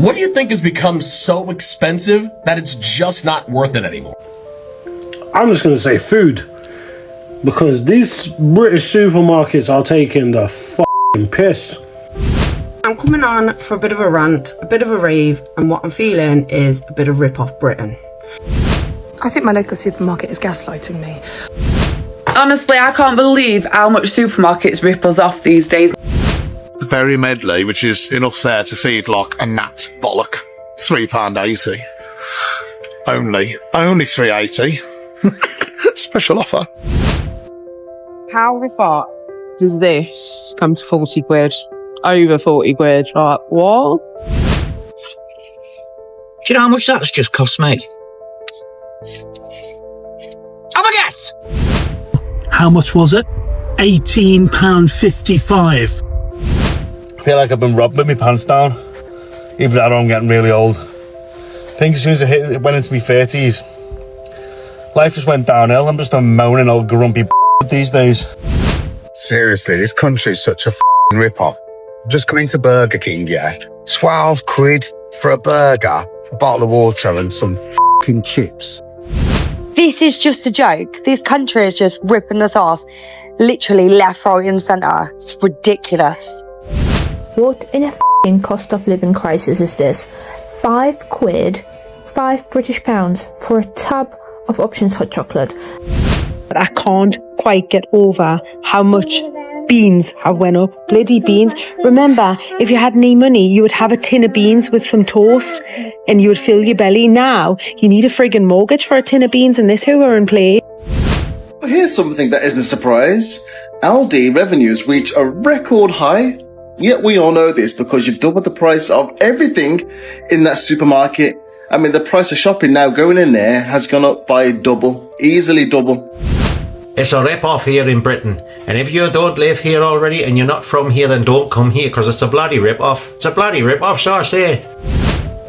What do you think has become so expensive that it's just not worth it anymore? I'm just going to say food. Because these British supermarkets are taking the f***ing piss. I'm coming on for a bit of a rant, a bit of a rave, and what I'm feeling is a bit of rip-off Britain. I think my local supermarket is gaslighting me. Honestly, I can't believe how much supermarkets rip us off these days. The berry medley, which is enough there to feed like a gnat's bollock. £3.80. Only £3.80. Special offer. How the fuck does this come to 40 quid? Over 40 quid. Like, what? Do you know how much that's just cost me? Have a guess! How much was it? £18.55. I feel like I've been robbed with my pants down. Even though I'm getting really old. I think as soon as it went into my 30s, life just went downhill. I'm just a moaning old grumpy these days. Seriously, this country's such a f***ing rip-off. Just come into Burger King, yeah? 12 quid for a burger, a bottle of water and some f***ing chips. This is just a joke. This country is just ripping us off. Literally left, right and centre. It's ridiculous. What in a f***ing cost of living crisis is this? 5 quid, £5 for a tub of Options hot chocolate. But I can't quite get over how much beans have went up. Bloody beans. Remember, if you had any money, you would have a tin of beans with some toast and you would fill your belly. Now, you need a friggin' mortgage for a tin of beans and this who are in play. Well, here's something that isn't a surprise. Aldi revenues reach a record high. Yet we all know this because you've doubled the price of everything in that supermarket. I mean, the price of shopping now going in there has gone up by double. Easily double. It's a rip-off here in Britain, and if you don't live here already and you're not from here, then don't come here because it's a bloody rip-off. It's a bloody rip-off, so I say.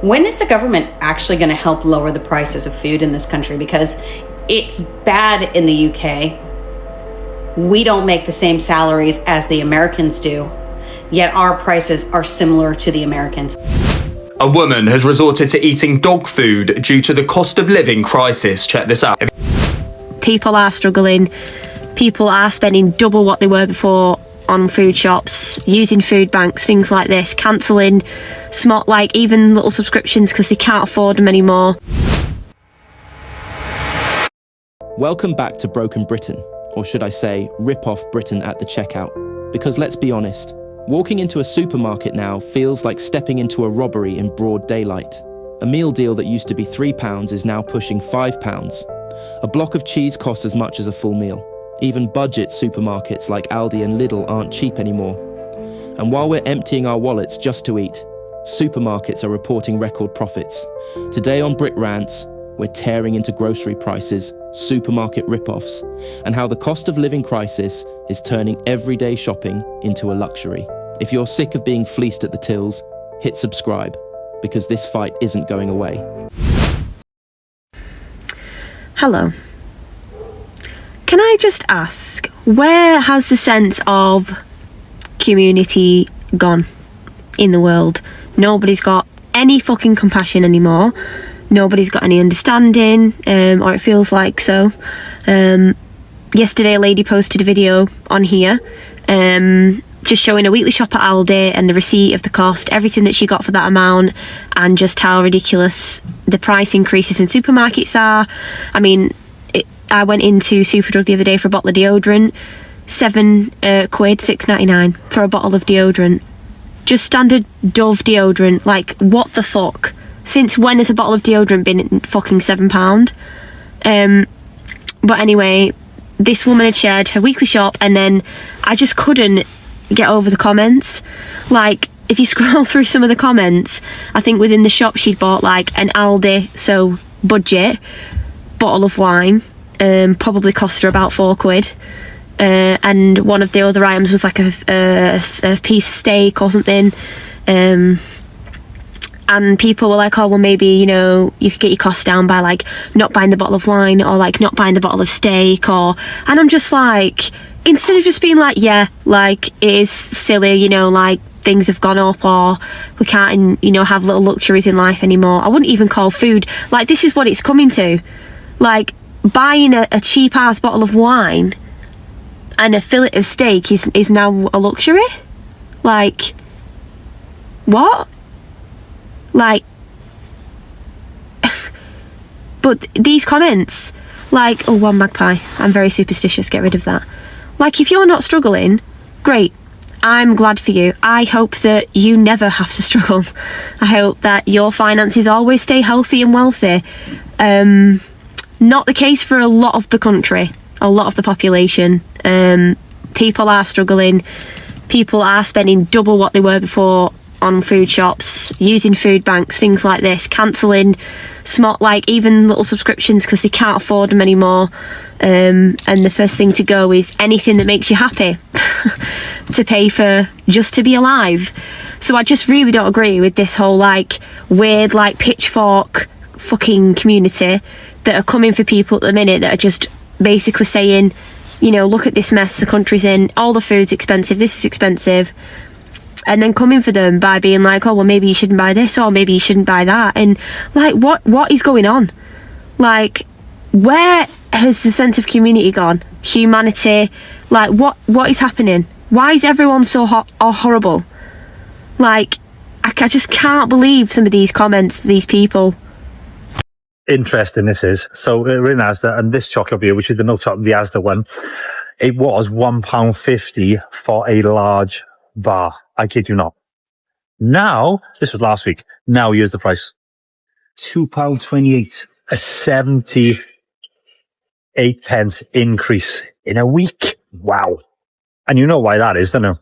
When is the government actually going to help lower the prices of food in this country? Because it's bad in the UK. We don't make the same salaries as the Americans do, yet our prices are similar to the Americans. A woman has resorted to eating dog food due to the cost of living crisis. Check this out. People are struggling. People are spending double what they were before on food shops, using food banks, things like this, cancelling small, like even little subscriptions because they can't afford them anymore. Welcome back to Broken Britain, or should I say, rip-off Britain at the checkout. Because let's be honest, walking into a supermarket now feels like stepping into a robbery in broad daylight. A meal deal that used to be £3 is now pushing £5. A block of cheese costs as much as a full meal. Even budget supermarkets like Aldi and Lidl aren't cheap anymore. And while we're emptying our wallets just to eat, supermarkets are reporting record profits. Today on Brit Rants, we're tearing into grocery prices, supermarket rip-offs, and how the cost of living crisis is turning everyday shopping into a luxury. If you're sick of being fleeced at the tills, hit subscribe, because this fight isn't going away. Hello. Can I just ask, where has the sense of community gone in the world? Nobody's got any fucking compassion anymore. Nobody's got any understanding, or it feels like so. Yesterday a lady posted a video on here, just showing a weekly shop at Aldi and the receipt of the cost, everything that she got for that amount, and just how ridiculous the price increases in supermarkets are. I mean, I went into Superdrug the other day for a bottle of deodorant, £7 £6.99 for a bottle of deodorant. Just standard Dove deodorant. Like, what the fuck? Since when has a bottle of deodorant been fucking £7? But anyway, this woman had shared her weekly shop, and then I just couldn't get over the comments. Like, if you scroll through some of the comments, I think within the shop she'd bought like an Aldi, so budget, bottle of wine, probably cost her about £4. And one of the other items was like a piece of steak or something. And people were like, oh, well, maybe, you know, you could get your costs down by like not buying the bottle of wine or like not buying the bottle of steak, or, and I'm just like, instead of just being like, yeah, like it is silly, you know, like things have gone up, or we can't, you know, have little luxuries in life anymore. I wouldn't even call food, like, this is what it's coming to. Like, buying a cheap ass bottle of wine and a fillet of steak is now a luxury? Like, what? Like, but these comments, like, oh, one magpie, I'm very superstitious, get rid of that. Like, if you're not struggling, great, I'm glad for you. I hope that you never have to struggle. I hope that your finances always stay healthy and wealthy. Not the case for a lot of the country, a lot of the population. People are struggling. People are spending double what they were before on food shops, using food banks, things like this, cancelling small, like, even little subscriptions because they can't afford them anymore. And the first thing to go is anything that makes you happy to pay for just to be alive. So I just really don't agree with this whole, like, weird, like, pitchfork fucking community that are coming for people at the minute that are just basically saying, you know, look at this mess the country's in, all the food's expensive, this is expensive, and then coming for them by being like, oh, well, maybe you shouldn't buy this, or maybe you shouldn't buy that. And, like, what is going on? Like, where has the sense of community gone? Humanity? Like, what is happening? Why is everyone so horrible? Like, I just can't believe some of these comments, these people. Interesting this is. So we're in Asda, and this chocolate beer, which is the milk chocolate, the Asda one, it was £1.50 for a large bar. I kid you not. Now, this was last week. Now here's the price. £2.28. A 78 pence increase in a week. Wow. And you know why that is, don't you?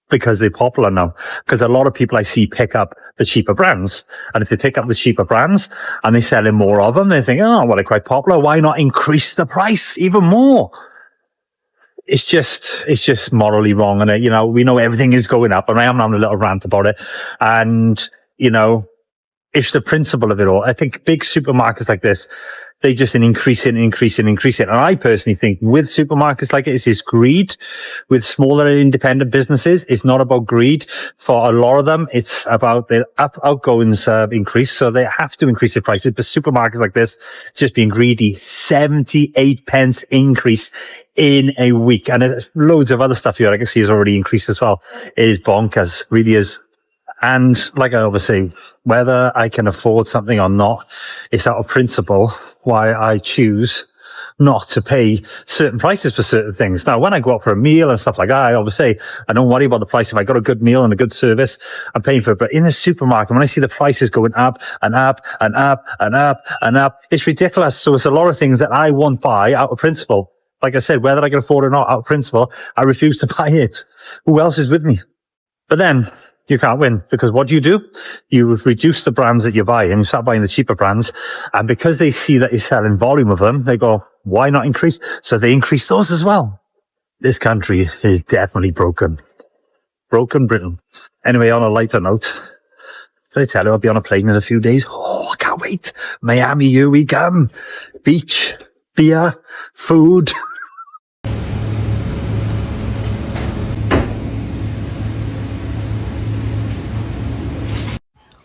Because they're popular now. Because a lot of people I see pick up the cheaper brands. And if they pick up the cheaper brands and they're selling more of them, they think, oh, well, they're quite popular. Why not increase the price even more? It's just morally wrong. And, you know, we know everything is going up, and I am having a little rant about it. And, you know, it's the principle of it all. I think big supermarkets like this, they just increase it. And I personally think with supermarkets like this, it's greed. With smaller independent businesses, it's not about greed. For a lot of them, it's about their outgoings increase, so they have to increase the prices. But supermarkets like this, just being greedy, 78 pence increase in a week. And there's loads of other stuff here I can see has already increased as well. It is bonkers, really is. And like I always say, whether I can afford something or not, it's out of principle why I choose not to pay certain prices for certain things. Now, when I go out for a meal and stuff like that, I always say, I don't worry about the price. If I got a good meal and a good service, I'm paying for it. But in the supermarket, when I see the prices going up and up and up and up and up, it's ridiculous. So it's a lot of things that I won't buy out of principle. Like I said, whether I can afford it or not, out of principle, I refuse to buy it. Who else is with me? But then you can't win, because what do? You reduce the brands that you buy and you start buying the cheaper brands. And because they see that you're selling volume of them, they go, why not increase? So they increase those as well. This country is definitely broken. Broken Britain. Anyway, on a lighter note, did I tell you I'll be on a plane in a few days? Oh, I can't wait. Miami, here we come. Beach, beer, food.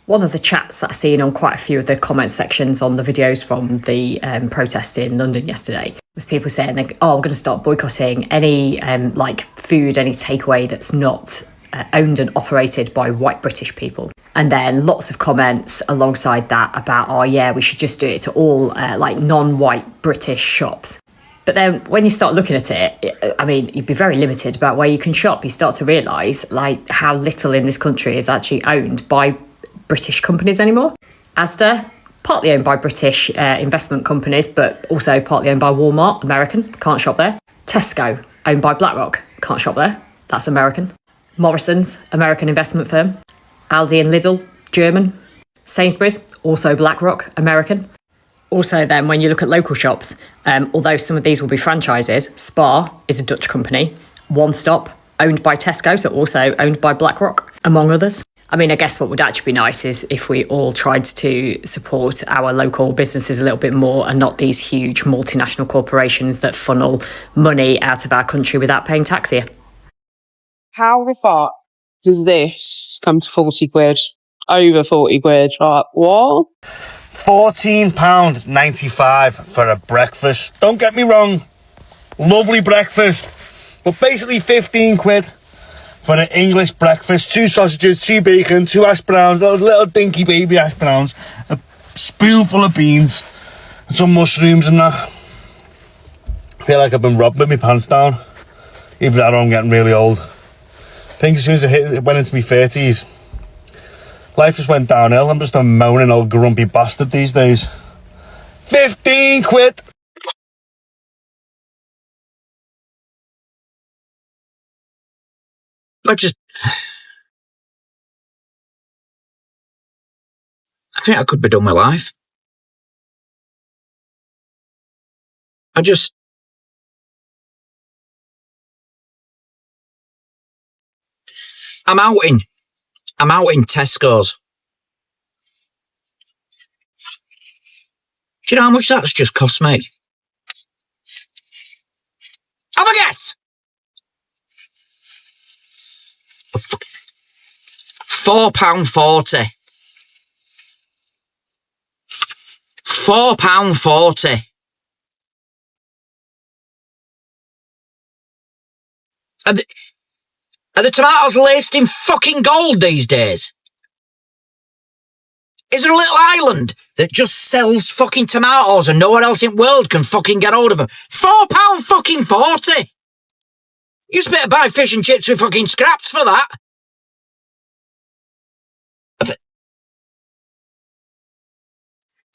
One of the chats that I've seen on quite a few of the comment sections on the videos from the protest in London yesterday was people saying, like, oh, I'm going to start boycotting any like food, any takeaway that's not owned and operated by white British people. And then lots of comments alongside that about, oh yeah, we should just do it to all like non-white British shops. But then when you start looking at it, I mean, you'd be very limited about where you can shop. You start to realise like how little in this country is actually owned by British companies anymore. Asda, partly owned by British investment companies, but also partly owned by Walmart, American, can't shop there. Tesco, owned by BlackRock, can't shop there, that's American. Morrison's, American investment firm. Aldi and Lidl, German. Sainsbury's, also BlackRock, American. Also then, when you look at local shops, although some of these will be franchises, Spar is a Dutch company. One Stop, owned by Tesco, so also owned by BlackRock, among others. I mean, I guess what would actually be nice is if we all tried to support our local businesses a little bit more and not these huge multinational corporations that funnel money out of our country without paying tax here. How the fuck does this come to 40 quid? Over 40 quid. Like, what? £14.95 for a breakfast. Don't get me wrong, lovely breakfast, but basically 15 quid for an English breakfast. 2 sausages, 2 bacon, 2 hash browns, those little dinky baby hash browns, a spoonful of beans, and some mushrooms and that. I feel like I've been robbed with my pants down, even though I'm getting really old. I think as soon as I went into my 30s, life just went downhill. I'm just a moaning old grumpy bastard these days. 15 quid! I think I could be done with life. I'm out in Tesco's. Do you know how much that's just cost me? Have a guess! £4.40. £4.40. Are the tomatoes laced in fucking gold these days? Is there a little island that just sells fucking tomatoes and no one else in the world can fucking get hold of them? £4.40. You used to be able to buy fish and chips with fucking scraps for that.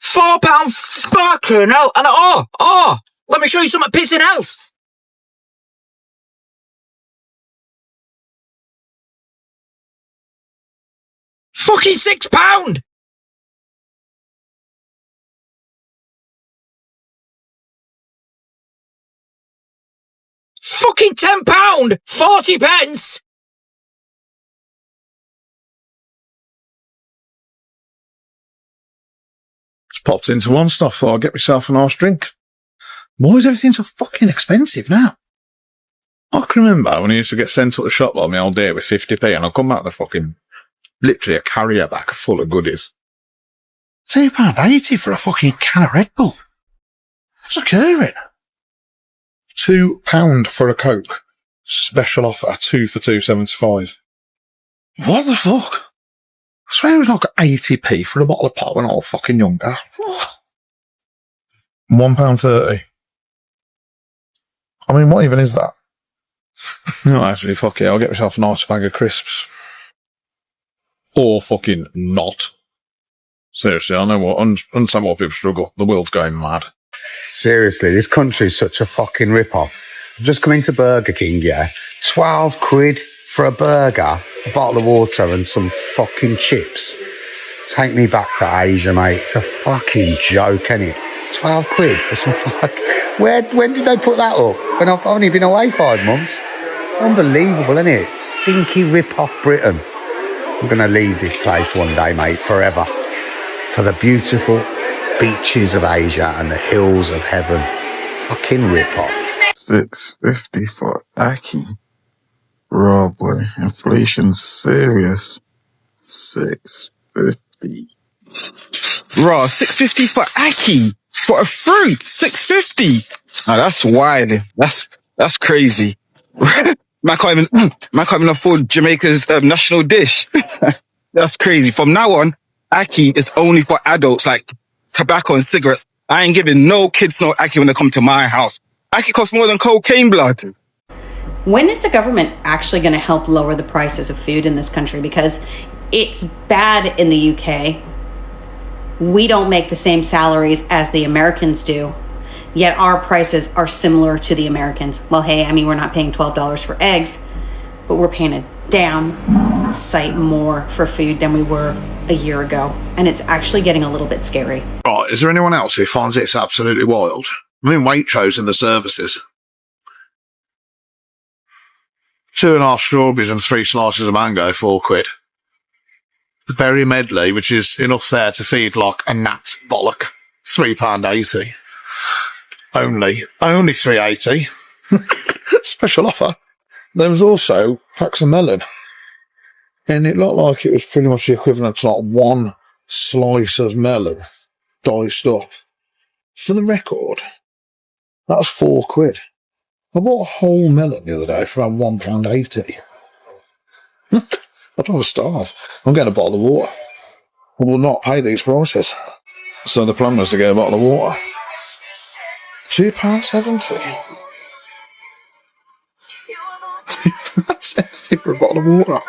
£4 fucking hell. And let me show you something pissing else. Fucking £6. Fucking £10. 40 pence. Just popped into one stuff, thought I'd get myself a nice drink. Why is everything so fucking expensive now? I can remember when I used to get sent to the shop by my old date with 50p and I'd come back with fucking, literally a carrier bag full of goodies. £2.80 for a fucking can of Red Bull. What's occurring? £2 for a Coke. Special offer, 2 for £2.75. What the fuck? I swear it was like 80p for a bottle of pop when I was fucking younger. £1.30. I mean, what even is that? No, actually, fuck it, I'll get myself a nice bag of crisps. Or fucking not. Seriously, I know understand why people struggle. The world's going mad. Seriously, this country's such a fucking rip-off. I've just come into Burger King, yeah? 12 quid for a burger, a bottle of water and some fucking chips. Take me back to Asia, mate. It's a fucking joke, isn't it? 12 quid for some when did they put that up? When I've only been away 5 months. Unbelievable, isn't it? Stinky rip-off Britain. I'm going to leave this place one day, mate, forever. For the beautiful beaches of Asia and the hills of heaven. Fucking rip-off. $6.50 for Aki. Robbery. Inflation's serious. $6.50. Raw, $6.50 for Aki. For a fruit. $6.50. Now that's wild. That's crazy. Man can't even afford Jamaica's national dish. That's crazy. From now on, Aki is only for adults, like tobacco and cigarettes. I ain't giving no kids no Aki when they come to my house. Aki costs more than cocaine blood. When is the government actually going to help lower the prices of food in this country? Because it's bad in the UK. We don't make the same salaries as the Americans do, yet our prices are similar to the Americans. Well, hey, I mean, we're not paying $12 for eggs, but we're paying a damn sight more for food than we were a year ago. And it's actually getting a little bit scary. Right, is there anyone else who finds it's absolutely wild? I mean, Waitrose in the services. 2.5 strawberries and 3 slices of mango, 4 quid. The berry medley, which is enough there to feed like a gnat's bollock, £3.80. Only £3.80. Special offer. There was also packs of melon. And it looked like it was pretty much the equivalent to like one slice of melon diced up. For the record, that was £4. I bought a whole melon the other day for about £1.80. I'd rather starve. I'm getting a bottle of water. I will not pay these prices. So the plan was to get a bottle of water. £2.70. £2.70 for a bottle of water.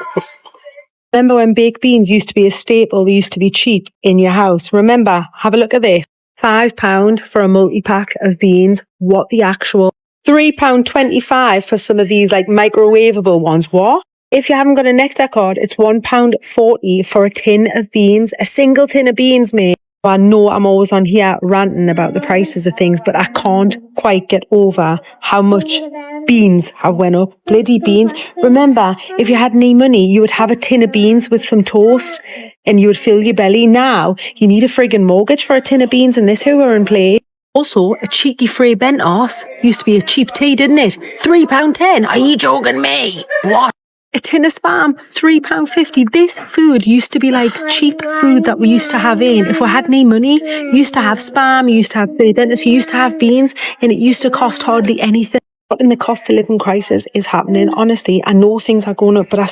Remember when baked beans used to be a staple, they used to be cheap in your house? Remember, have a look at this. £5 for a multi-pack of beans. What the actual? £3.25 for some of these like microwavable ones. What? If you haven't got a Nectar card, it's £1.40 for a tin of beans. A single tin of beans, mate. I know I'm always on here ranting about the prices of things, but I can't quite get over how much beans have went up. Bloody beans. Remember, if you had any money, you would have a tin of beans with some toast and you would fill your belly. Now, you need a friggin' mortgage for a tin of beans in this hoover play. Also, a cheeky free bent arse used to be a cheap tea, didn't it? £3.10. Are you joking me? What? A tin of Spam, £3.50. This food used to be like cheap food that we used to have in. If we had any money, you used to have Spam, you used to have free dentists, you used to have beans, and it used to cost hardly anything. What in the cost of living crisis is happening? Honestly, I know things are going up, but I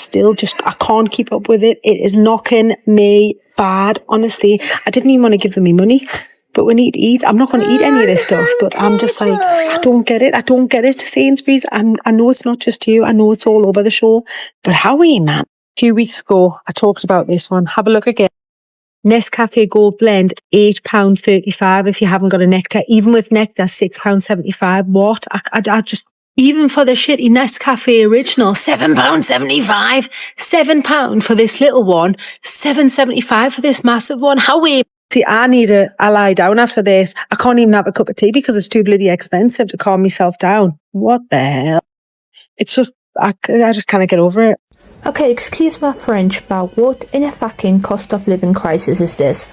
can't keep up with it. It is knocking me bad. Honestly, I didn't even want to give them me money. But we need to eat. I'm not going to eat any of this stuff, but I'm just like, I don't get it. I don't get it. Sainsbury's, I know it's not just you. I know it's all over the show. But how are you, man? A few weeks ago, I talked about this one. Have a look again. Nescafe Gold Blend, £8.35 if you haven't got a Nectar. Even with Nectar, £6.75. What? I just... Even for the shitty Nescafe Original, £7.75. £7 for this little one. £7.75 for this massive one. How are you? See, I lie down after this. I can't even have a cup of tea because it's too bloody expensive to calm myself down. What the hell? It's just, I just can't get over it. Okay, excuse my French, but what in a fucking cost of living crisis is this?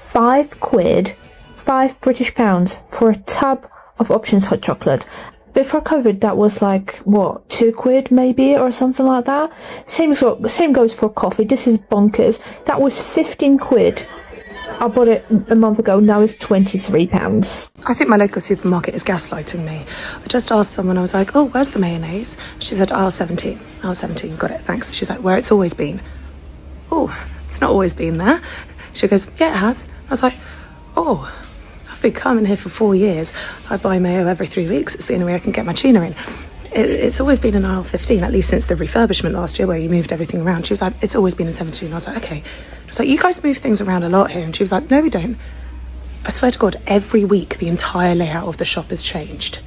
£5, £5 for a tub of Options hot chocolate. Before COVID, that was like, what, £2 maybe, or something like that? Same goes for coffee. This is bonkers. That was £15. I bought it a month ago, now it's £23. I think my local supermarket is gaslighting me. I just asked someone, I was like, oh, where's the mayonnaise? She said, aisle 17. Aisle 17, got it, thanks. She's like, where it's always been. Oh, it's not always been there. She goes, yeah, it has. I was like, oh, I've been coming here for 4 years. I buy mayo every 3 weeks. It's the only way I can get my tuna in. It's always been in aisle 15, at least since the refurbishment last year where you moved everything around. She was like, it's always been in 17. I was like, okay. I was like, you guys move things around a lot here. And she was like, no, we don't. I swear to God, every week the entire layout of the shop has changed.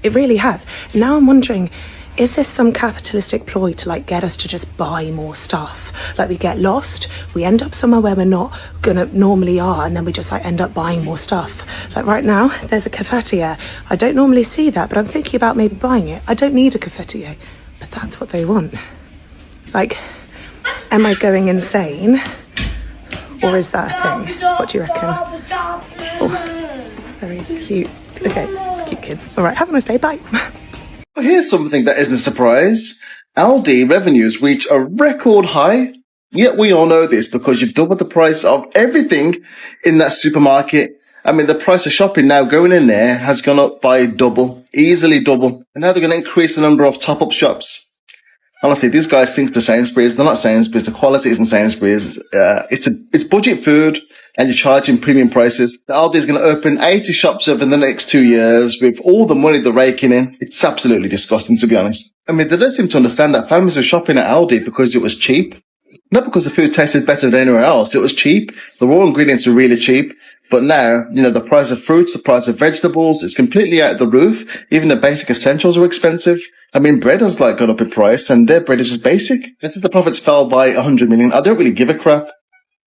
It really has. And now I'm wondering, is this some capitalistic ploy to like get us to just buy more stuff? Like we get lost, we end up somewhere where we're not gonna normally are, and then we just like end up buying more stuff. Like right now, there's a cafetiere. I don't normally see that, but I'm thinking about maybe buying it. I don't need a cafetiere, but that's what they want. Like, am I going insane? Or is that a thing? What do you reckon? Oh, very cute. Okay, cute kids. All right, have a nice day. Bye. Well, here's something that isn't a surprise. Aldi revenues reach a record high. Yet we all know this because you've doubled the price of everything in that supermarket. I mean, the price of shopping now going in there has gone up by double, easily double. And now they're going to increase the number of top-up shops. Honestly, these guys think they're Sainsbury's. They're not Sainsbury's. The quality isn't Sainsbury's. It's budget food and you're charging premium prices. The Aldi is going to open 80 shops over the next 2 years with all the money they're raking in. It's absolutely disgusting, to be honest. I mean, they don't seem to understand that families were shopping at Aldi because it was cheap. Not because the food tasted better than anywhere else. It was cheap. The raw ingredients are really cheap. But now, the price of fruits, the price of vegetables is completely out of the roof. Even the basic essentials are expensive. I mean, bread has gone up in price and their bread is just basic. This is the profits fell by 100 million. I don't really give a crap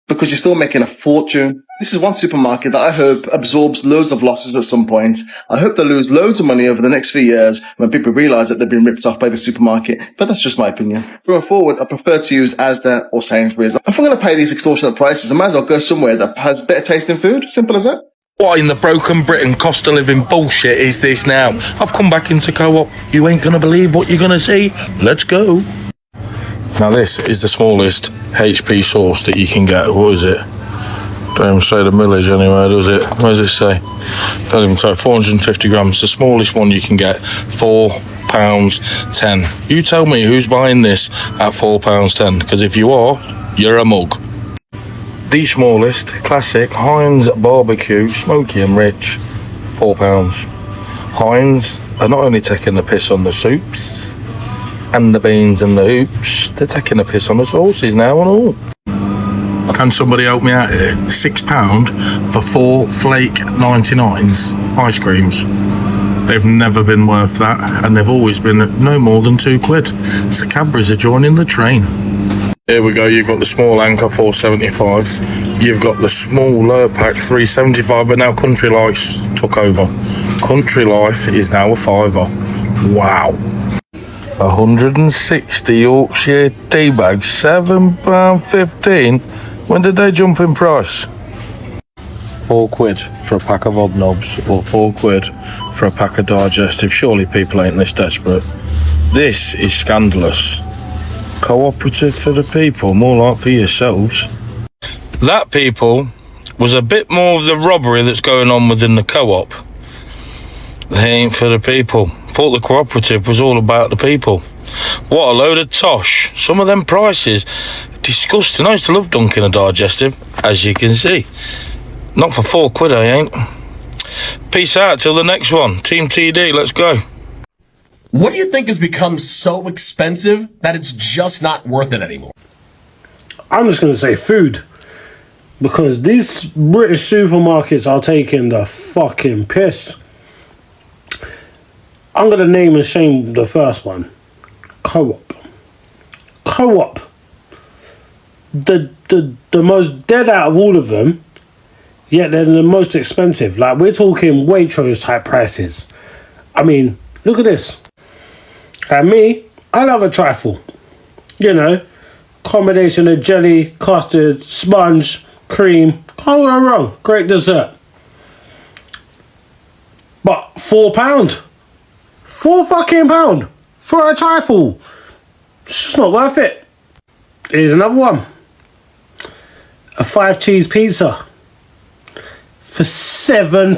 because you're still making a fortune. This is one supermarket that I hope absorbs loads of losses at some point. I hope they lose loads of money over the next few years when people realise that they've been ripped off by the supermarket. But that's just my opinion. Going forward, I prefer to use Asda or Sainsbury's. If I'm going to pay these extortionate prices, I might as well go somewhere that has better tasting food. Simple as that. What in the broken Britain cost of living bullshit is this now? I've come back into Co-op. You ain't going to believe what you're going to see. Let's go. Now this is the smallest HP sauce that you can get. What is it? Don't even say the millage anywhere, does it? Where does it say? Don't even say 450 grams. The smallest one you can get, £4.10. You tell me who's buying this at £4.10, because if you are, you're a mug. The smallest, classic Heinz barbecue, smoky and rich, £4. Heinz are not only taking the piss on the soups and the beans and the hoops, they're taking the piss on the sauces now and all. Can somebody help me out here? £6 for 4 flake 99s ice creams. They've never been worth that, and they've always been no more than £2. So Cadbury's are joining the train. Here we go, you've got the small anchor £4.75. You've got the smaller pack £3.75, but now Country Life's took over. Country Life is now a £5. Wow. 160 Yorkshire tea bags, £7.15. When did they jump in price? £4 for a pack of odd knobs, or £4 for a pack of digestive. Surely people ain't this desperate. This is scandalous. Cooperative for the people, more like for yourselves. That, people, was a bit more of the robbery that's going on within the co-op. They ain't for the people. Thought the cooperative was all about the people. What a load of tosh. Some of them prices, disgusting. I used to love dunking a digestive, as you can see. Not for £4, I ain't. Peace out till the next one. Team TD, let's go. What do you think has become so expensive that it's just not worth it anymore? I'm just going to say food. Because these British supermarkets are taking the fucking piss. I'm going to name and shame the first one. Co-op. Co-op. The most dead out of all of them, yet they're the most expensive. Like, we're talking Waitrose type prices. I mean, look at this. And me, I love a trifle. You know, combination of jelly, custard, sponge, cream. Can't go wrong. Great dessert. But £4. £4 for a trifle. It's just not worth it. Here's another one. A 5 cheese pizza for £7.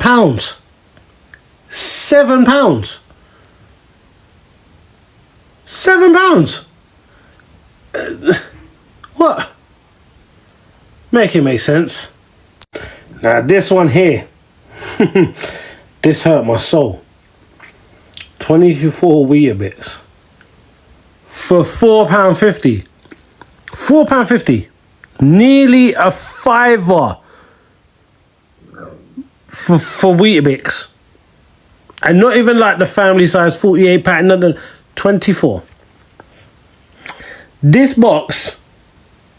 £7. £7. What? Make it make sense. Now this one here. This hurt my soul. 24 Weetabix for £4.50. £4.50. Nearly a £5 for Weetabix. And not even like the family size 48 pack, no, 24. This box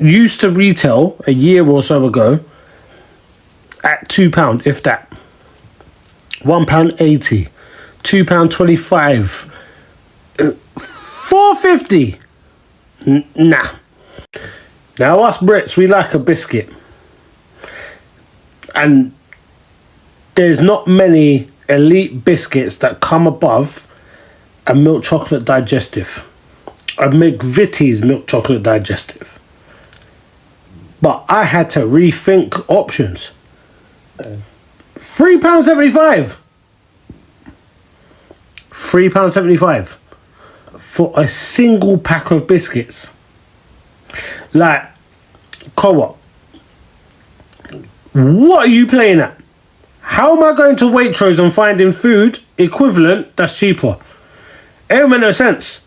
used to retail a year or so ago at £2, if that. £1.80. £2.25. £4.50. Nah. Now us Brits, we like a biscuit. And there's not many elite biscuits that come above a milk chocolate digestive. A McVitie's milk chocolate digestive. But I had to rethink options. £3.75. £3.75 for a single pack of biscuits. Like, co-op. What are you playing at? How am I going to Waitrose and finding food equivalent that's cheaper? It don't make no sense.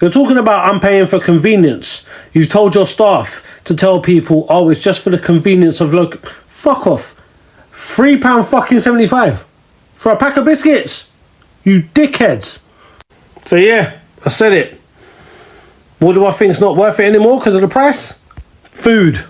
You're talking about I'm paying for convenience. You've told your staff to tell people, oh, it's just for the convenience of local. Fuck off. £3.75 for a pack of biscuits. You dickheads. So yeah, I said it. What do I think is not worth it anymore because of the price? Food.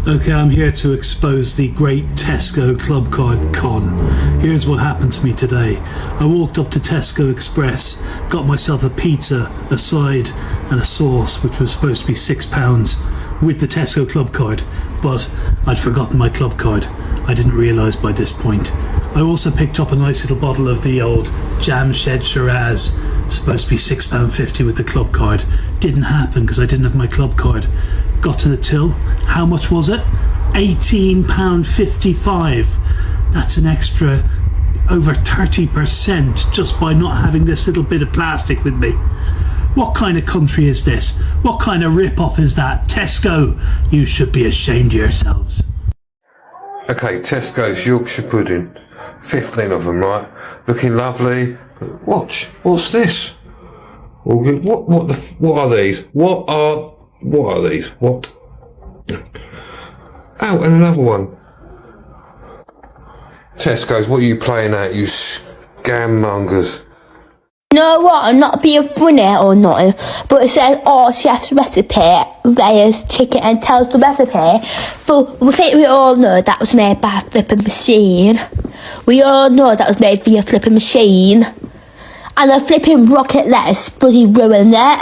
Okay, I'm here to expose the great Tesco clubcard con. Here's what happened to me today. I walked up to Tesco Express, got myself a pizza, a side and a sauce, which was supposed to be £6 with the Tesco clubcard, but I'd forgotten my clubcard. I didn't realise by this point. I also picked up a nice little bottle of the old Jam Shed Shiraz, Supposed to be £6.50 with the club card. Didn't happen because I didn't have my club card. Got to the till. How much was it? £18.55. That's an extra over 30% just by not having this little bit of plastic with me. What kind of country is this? What kind of rip-off is that? Tesco, you should be ashamed of yourselves. Okay, Tesco's Yorkshire pudding. 15 of them, right? Looking lovely. But watch, what's this? What are these? What are these? What? Oh, and another one. Tesco's, what are you playing at, you scam mongers? You know what, I'm not being funny or nothing, but it says, oh, chef's recipe, there's chicken and tells the recipe, but we think we all know that was made by a flipping machine. We all know that was made via a flipping machine. And a flipping rocket lettuce bloody ruined it.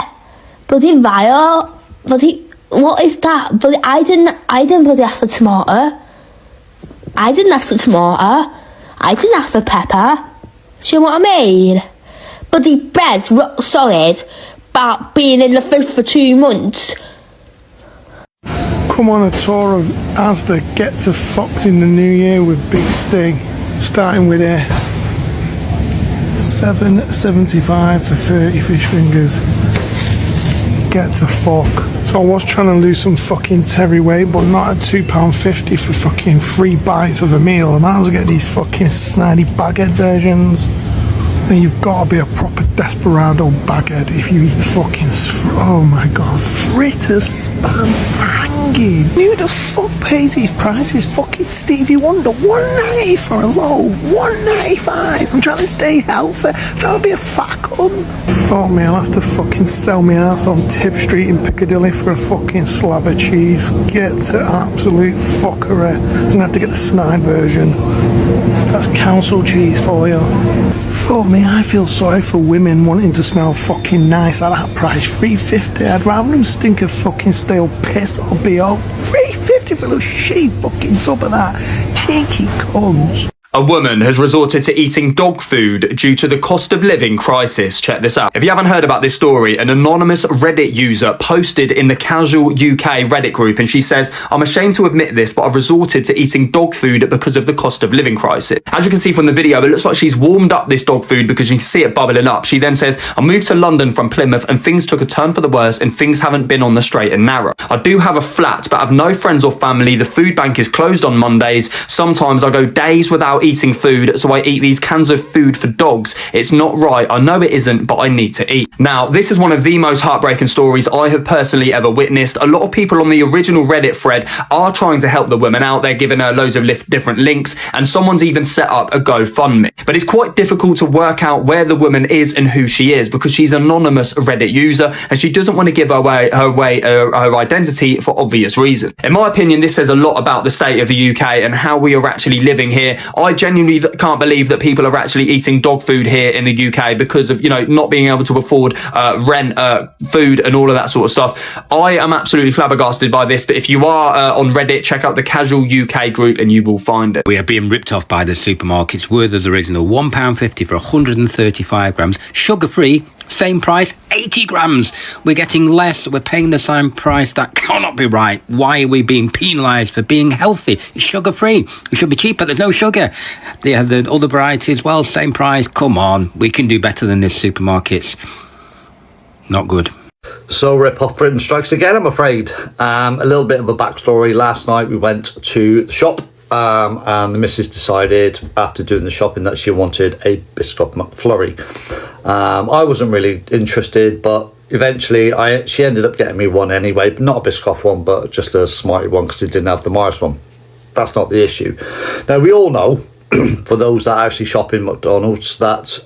Bloody vile. Bloody, what is that? Bloody, I didn't bloody ask for tomato. I didn't ask for tomato. I didn't ask for pepper. Do you know what I mean? But the bread's rock solid about being in the fridge for 2 months. Come on a tour of Asda, get to Fox in the new year with Big Sting, starting with S. $7.75 for 30 fish fingers. Get to fuck. So I was trying to lose some fucking terry weight, but not at £2.50 for fucking 3 bites of a meal. I might as well get these fucking snidey baghead versions. Then you've got to be a proper desperado baghead if you eat fucking, oh my god, fritters, spam, hanging. Who the fuck pays these prices? Fucking Stevie Wonder, $1.90 for a load, $1.95. I'm trying to stay healthy, I'm trying to be a fat cunt. Fuck me, I'll have to fucking sell my ass on Tip Street in Piccadilly for a fucking slab of cheese. Get to absolute fuckery. I'm gonna have to get the snide version. That's council cheese for you. Fuck me, I feel sorry for women wanting to smell fucking nice at that price. $3.50. I'd rather them stink of fucking stale piss or BO. $3.50 for the shitty fucking top of that. Cheeky cunts. A woman has resorted to eating dog food due to the cost of living crisis. Check this out. If you haven't heard about this story, an anonymous Reddit user posted in the Casual UK Reddit group, and she says, I'm ashamed to admit this, but I've resorted to eating dog food because of the cost of living crisis. As you can see from the video, it looks like she's warmed up this dog food because you can see it bubbling up. She then says, I moved to London from Plymouth and things took a turn for the worse and things haven't been on the straight and narrow. I do have a flat, but I have no friends or family. The food bank is closed on Mondays. Sometimes I go days without eating food, so I eat these cans of food for dogs. It's not right. I know it isn't, but I need to eat. Now, this is one of the most heartbreaking stories I have personally ever witnessed. A lot of people on the original Reddit thread are trying to help the woman out. They're giving her loads of different links, and someone's even set up a GoFundMe. But it's quite difficult to work out where the woman is and who she is because she's an anonymous Reddit user and she doesn't want to give her identity for obvious reasons. In my opinion, this says a lot about the state of the UK and how we are actually living here. I genuinely can't believe that people are actually eating dog food here in the UK because of, you know, not being able to afford rent, food and all of that sort of stuff. I am absolutely flabbergasted by this, but if you are on Reddit, check out the Casual UK group and you will find it. We are being ripped off by the supermarkets. Werther's original £1.50 for 135 grams, sugar-free, same price, 80 grams. We're getting less, we're paying the same price. That cannot be right. Why are we being penalised for being healthy? It's sugar-free. It should be cheaper, there's no sugar. They have the other varieties, well, same price. Come on, we can do better than this, supermarkets. Not good. So Rip-Off Britain strikes again, I'm afraid. A little bit of a backstory. Last night we went to the shop and the missus decided after doing the shopping that she wanted a Biscoff McFlurry. I wasn't really interested, but eventually she ended up getting me one anyway, but not a Biscoff one, but just a Smarty one because it didn't have the Mars one. That's not the issue. Now we all know, for those that actually shop in McDonald's, that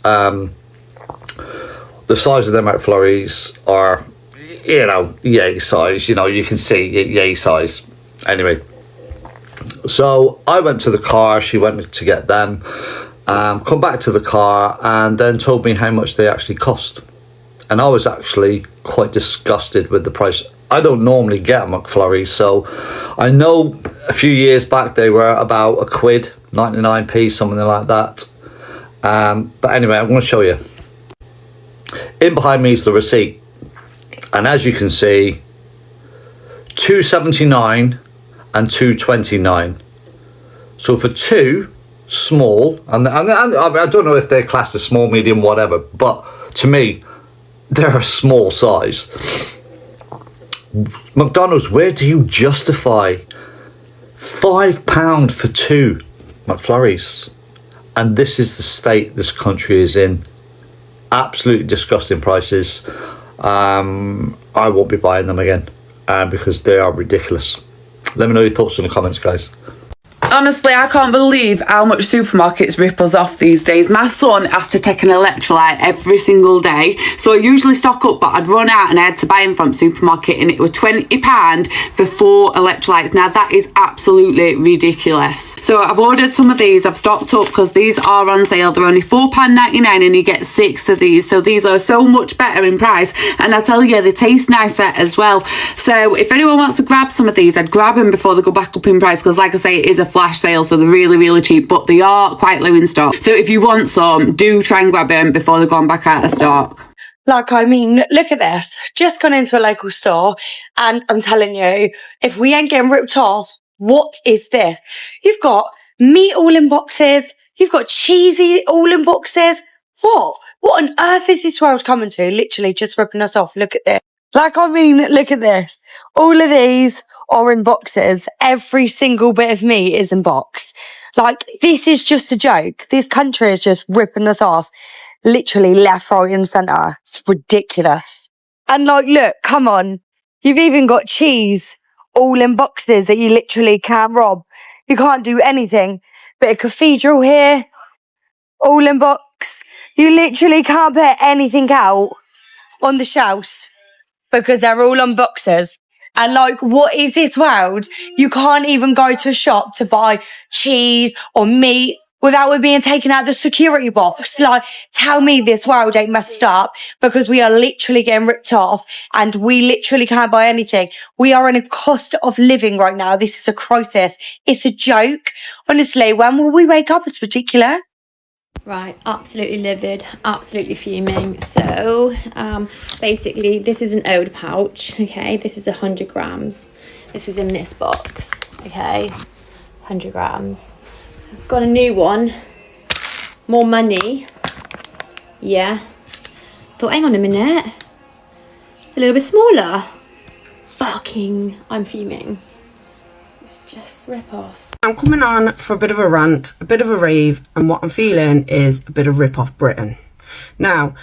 the size of their McFlurries are, you know, yay size. You know, you can see yay size. Anyway, so I went to the car, she went to get them, come back to the car and then told me how much they actually cost. And I was actually quite disgusted with the price. I don't normally get a McFlurry, so I know a few years back they were about £1, 99p, something like that. But anyway, I'm going to show you. In behind me is the receipt, and as you can see, £2.79 and £2.29. So for two small, and I don't know if they're classed as small, medium, whatever, but to me, they're a small size. McDonald's, where do you justify £5 for two McFlurries? And this is the state this country is in. Absolutely disgusting prices. I won't be buying them again because they are ridiculous. Let me know your thoughts in the comments, guys. Honestly, I can't believe how much supermarkets rip us off these days. My son has to take an electrolyte every single day, so I usually stock up, but I'd run out and I had to buy him from the supermarket, and it was £20 for 4 electrolytes. Now that is absolutely ridiculous. So I've ordered some of these, I've stocked up because these are on sale. They're only £4.99 and you get 6 of these, so these are so much better in price, and I tell you, they taste nicer as well. So if anyone wants to grab some of these, I'd grab them before they go back up in price, because like I say, it is a flash sale, so they're really cheap, but they are quite low in stock. So if you want some, do try and grab them before they're gone back out of stock. Like, I mean, look at this. Just gone into a local store, and I'm telling you, if we ain't getting ripped off, what is this? You've got meat all in boxes. You've got cheesy all in boxes. What on earth is this world coming to? Literally just ripping us off. Look at this. Like, I mean, look at this. All of these are in boxes. Every single bit of meat is in box. Like, this is just a joke. This country is just ripping us off. Literally left, right and centre. It's ridiculous. And like, look, come on. You've even got cheese all in boxes that you literally can't rob. You can't do anything. Bit of cathedral here, all in box. You literally can't put anything out on the shelves because they're all on boxes. And like, what is this world? You can't even go to a shop to buy cheese or meat without it being taken out of the security box. Like, tell me this world ain't messed up, because we are literally getting ripped off and we literally can't buy anything. We are in a cost of living right now. This is a crisis. It's a joke. Honestly, when will we wake up? It's ridiculous. Right, absolutely livid, absolutely fuming. So, basically, this is an old pouch, okay? This is 100 grams. This was in this box, okay? 100 grams. I've got a new one. More money. Yeah. Thought, hang on a minute. A little bit smaller. Fucking, I'm fuming. It's just rip off. I'm coming on for a bit of a rant, a bit of a rave, and what I'm feeling is a bit of rip off Britain. Now,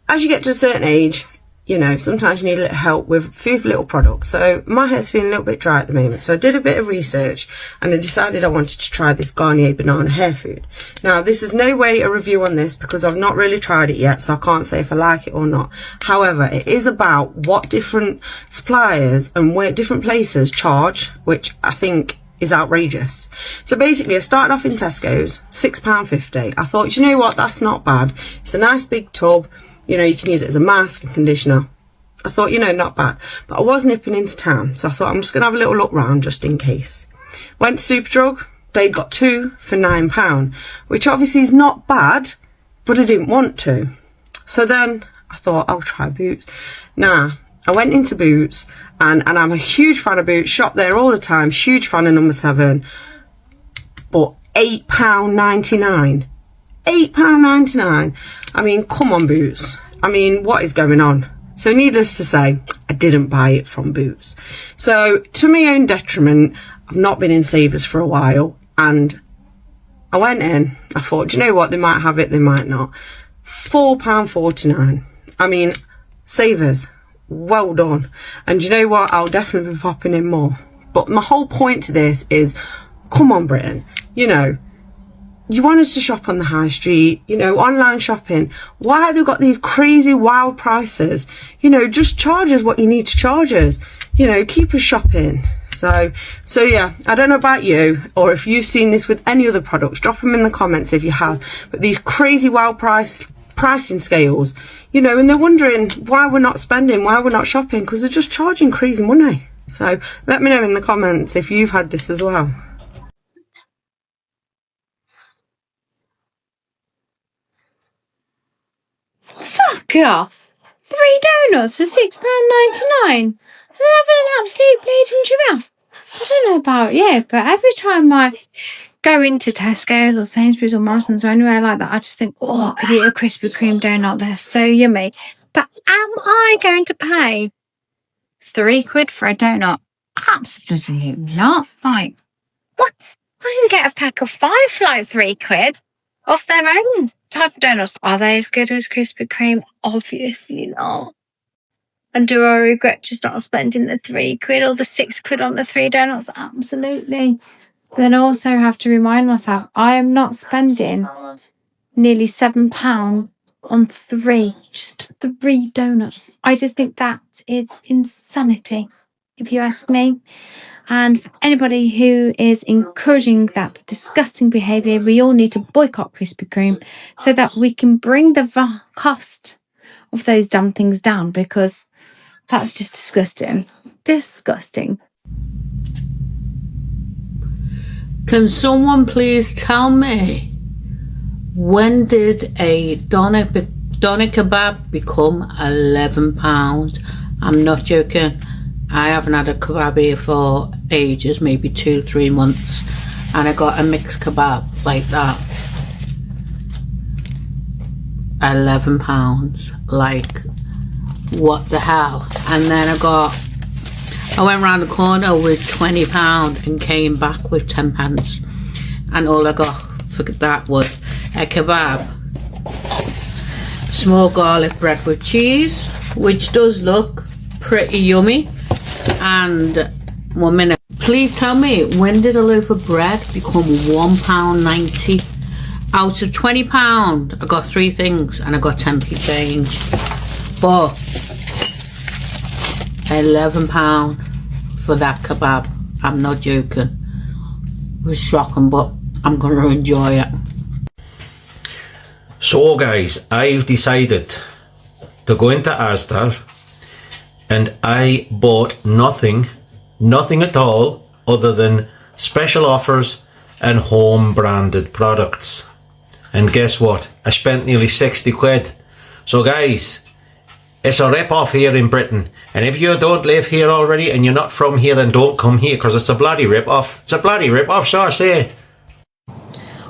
as you get to a certain age, you know, sometimes you need a little help with a few little products. So my hair's feeling a little bit dry at the moment. So I did a bit of research and I decided I wanted to try this Garnier banana hair food. Now, this is no way a review on this because I've not really tried it yet, so I can't say if I like it or not. However, it is about what different suppliers and where different places charge, which I think is outrageous. So basically I started off in Tesco's, £6.50. I thought, you know what, that's not bad. It's a nice big tub, you know, you can use it as a mask and conditioner. I thought, you know, not bad. But I was nipping into town, so I thought I'm just gonna have a little look round just in case. Went to Superdrug, they'd got 2 for £9, which obviously is not bad, but I didn't want to. So then I thought I'll try Boots. Now I went into Boots, and I'm a huge fan of Boots, shop there all the time, huge fan of number 7, but £8.99. £8.99. I mean, come on, Boots. I mean, what is going on? So needless to say, I didn't buy it from Boots. So to my own detriment, I've not been in Savers for a while, and I went in, I thought, do you know what, they might have it, they might not. £4.49. I mean, Savers, well done. And you know what, I'll definitely be popping in more. But my whole point to this is, come on, Britain, you know, you want us to shop on the high street, you know, online shopping. Why have they got these crazy wild prices? You know, just charge us what you need to charge us. You know, keep us shopping. So yeah, I don't know about you, or if you've seen this with any other products, drop them in the comments if you have. But these crazy wild pricing scales, you know, and they're wondering why we're not spending, why we're not shopping, because they're just charging crazy money. So let me know in the comments if you've had this as well. Fuck gosh. 3 donuts for £6.99. They're having an absolute bleeding giraffe. I don't know about you, but every time I go into Tesco or Sainsbury's or Morrison's or anywhere like that, I just think, oh, I could eat a Krispy Kreme donut. They're so yummy. But am I going to pay £3 for a donut? Absolutely not. Like, what? I can get a pack of 5 for like £3 off their own type of donuts. Are they as good as Krispy Kreme? Obviously not. And do I regret just not spending the £3 or the £6 on the 3 donuts? Absolutely. Then I also have to remind myself, I am not spending nearly £7 on just 3 donuts. I just think that is insanity, if you ask me. And for anybody who is encouraging that disgusting behaviour, we all need to boycott Krispy Kreme so that we can bring the cost of those damn things down, because that's just disgusting. Disgusting. Can someone please tell me, when did a doner kebab become £11? I'm not joking. I haven't had a kebab here for ages, maybe 2-3 months, and I got a mixed kebab like that. £11. Like, what the hell? And then I went round the corner with £20 and came back with £10, and all I got for that was a kebab, small garlic bread with cheese, which does look pretty yummy. And 1 minute, please tell me, when did a loaf of bread become £1.90? Out of £20, I got 3 things and I got 10p change. But £11 for that kebab, I'm not joking. It was shocking, but I'm going to enjoy it. So guys, I've decided to go into Asda, and I bought nothing at all other than special offers and home branded products. And guess what? I spent nearly £60. So guys, it's a rip-off here in Britain. And if you don't live here already and you're not from here, then don't come here, because it's a bloody rip-off. It's a bloody rip-off, so I say.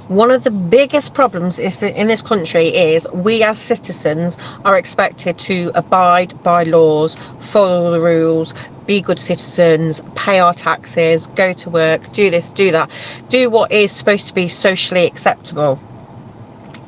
One of the biggest problems in this country is we as citizens are expected to abide by laws, follow the rules, be good citizens, pay our taxes, go to work, do this, do that, do what is supposed to be socially acceptable.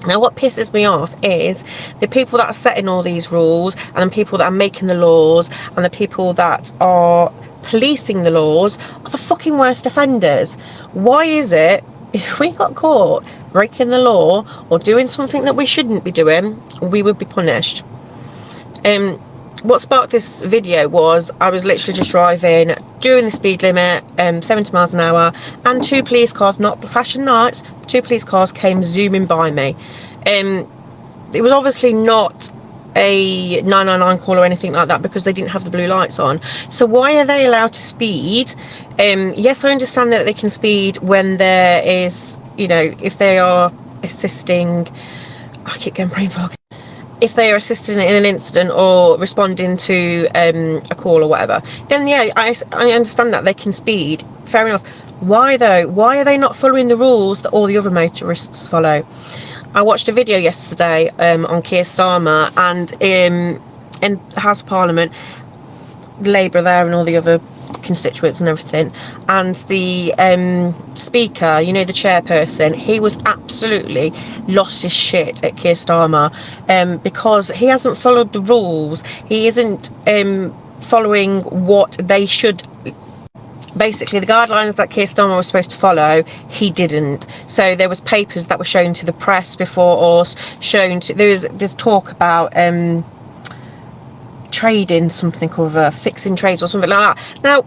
Now, what pisses me off is the people that are setting all these rules, and the people that are making the laws, and the people that are policing the laws are the fucking worst offenders. Why is it, if we got caught breaking the law or doing something that we shouldn't be doing, we would be punished? What sparked this video was I was literally just driving, doing the speed limit, 70 miles an hour, and 2 police cars, not flashing lights, 2 police cars came zooming by me. It was obviously not a 999 call or anything like that, because they didn't have the blue lights on. So why are they allowed to speed? Yes, I understand that they can speed when there is, you know, if they are assisting, I keep getting brain fog, if they are assisting in an incident or responding to a call or whatever, then yeah, I understand that they can speed, fair enough. Why though? Why are they not following the rules that all the other motorists follow? I watched a video yesterday on Keir Starmer, and in the House of Parliament, Labour there and all the other constituents and everything, and the speaker, you know, the chairperson, he was absolutely lost his shit at Keir Starmer because he hasn't followed the rules. He isn't following what they should. Basically, the guidelines that Keir Starmer was supposed to follow, he didn't. So there was papers that were shown to the press before us, there's talk about trading something over, fixing trades or something like that. Now,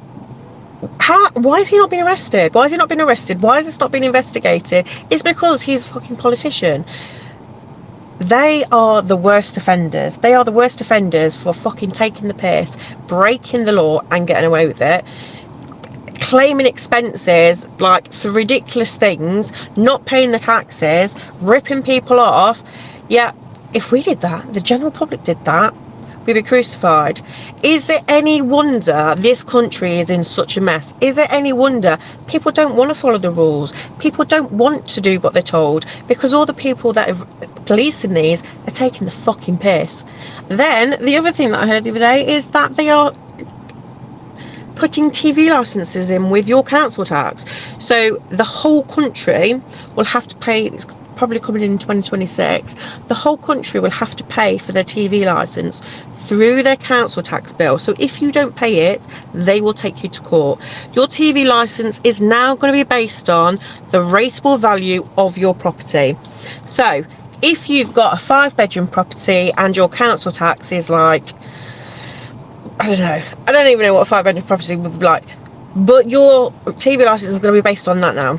why has he not been arrested? Why has he not been arrested? Why has this not been investigated? It's because he's a fucking politician. They are the worst offenders. They are the worst offenders for fucking taking the piss, breaking the law and getting away with it. Claiming expenses like for ridiculous things, not paying the taxes, ripping people off. Yeah, If we did that, the general public did that, we'd be crucified. Is it any wonder this country is in such a mess? Is it any wonder people don't want to follow the rules? People don't want to do what they're told because all the people that are policing these are taking the fucking piss. Then the other thing that I heard the other day is that they are putting TV licenses in with your council tax. So the whole country will have to pay, it's probably coming in 2026, the whole country will have to pay for their TV licence through their council tax bill. So if you don't pay it, they will take you to court. Your TV licence is now going to be based on the rateable value of your property. So if you've got a 5-bedroom property and your council tax is like, I don't even know what a 5-bedroom property would be like, but your TV licence is going to be based on that now.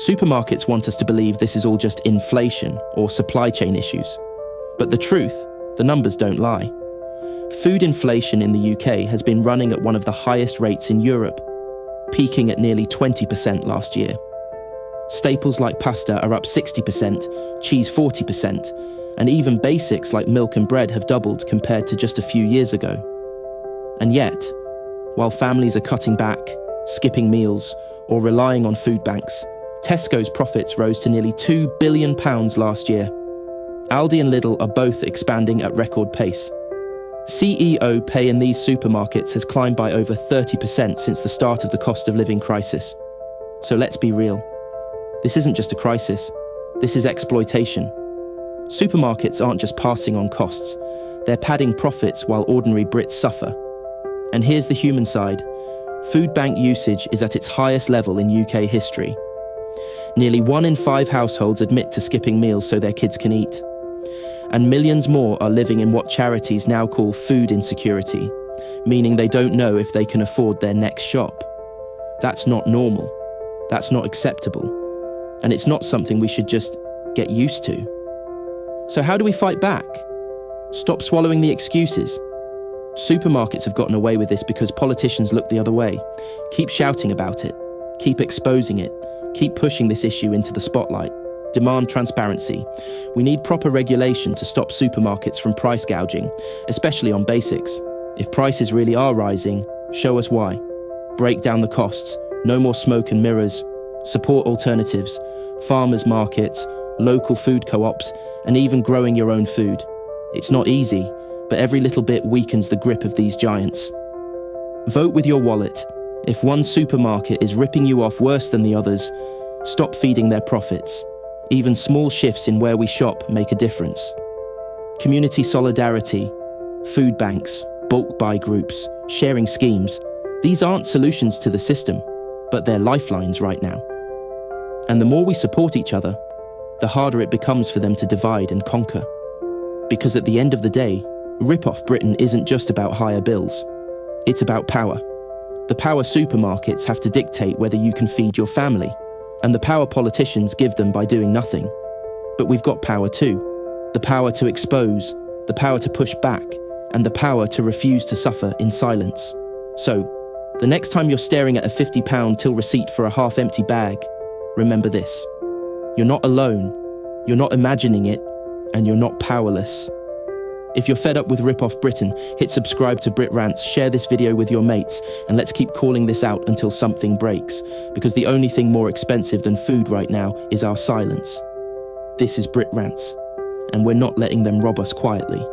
Supermarkets want us to believe this is all just inflation or supply chain issues. But the truth, the numbers don't lie. Food inflation in the UK has been running at one of the highest rates in Europe, peaking at nearly 20% last year. Staples like pasta are up 60%, cheese 40%, and even basics like milk and bread have doubled compared to just a few years ago. And yet, while families are cutting back, skipping meals, or relying on food banks, Tesco's profits rose to nearly £2 billion last year. Aldi and Lidl are both expanding at record pace. CEO pay in these supermarkets has climbed by over 30% since the start of the cost of living crisis. So let's be real. This isn't just a crisis, this is exploitation. Supermarkets aren't just passing on costs, they're padding profits while ordinary Brits suffer. And here's the human side. Food bank usage is at its highest level in UK history. Nearly 1 in 5 households admit to skipping meals so their kids can eat. And millions more are living in what charities now call food insecurity, meaning they don't know if they can afford their next shop. That's not normal. That's not acceptable. And it's not something we should just get used to. So how do we fight back? Stop swallowing the excuses. Supermarkets have gotten away with this because politicians look the other way. Keep shouting about it. Keep exposing it. Keep pushing this issue into the spotlight. Demand transparency. We need proper regulation to stop supermarkets from price gouging, especially on basics. If prices really are rising, show us why. Break down the costs. No more smoke and mirrors. Support alternatives, farmers markets, local food co-ops, and even growing your own food. It's not easy, but every little bit weakens the grip of these giants. Vote with your wallet. If one supermarket is ripping you off worse than the others, stop feeding their profits. Even small shifts in where we shop make a difference. Community solidarity, food banks, bulk buy groups, sharing schemes. These aren't solutions to the system, but they're lifelines right now. And the more we support each other, the harder it becomes for them to divide and conquer. Because at the end of the day, Rip-Off Britain isn't just about higher bills. It's about power. The power supermarkets have to dictate whether you can feed your family, and the power politicians give them by doing nothing. But we've got power too. The power to expose, the power to push back, and the power to refuse to suffer in silence. So, the next time you're staring at a £50 till receipt for a half-empty bag, remember this. You're not alone, you're not imagining it, and you're not powerless. If you're fed up with Rip-Off Britain, hit subscribe to Brit Rants, share this video with your mates, and let's keep calling this out until something breaks, because the only thing more expensive than food right now is our silence. This is Brit Rants, and we're not letting them rob us quietly.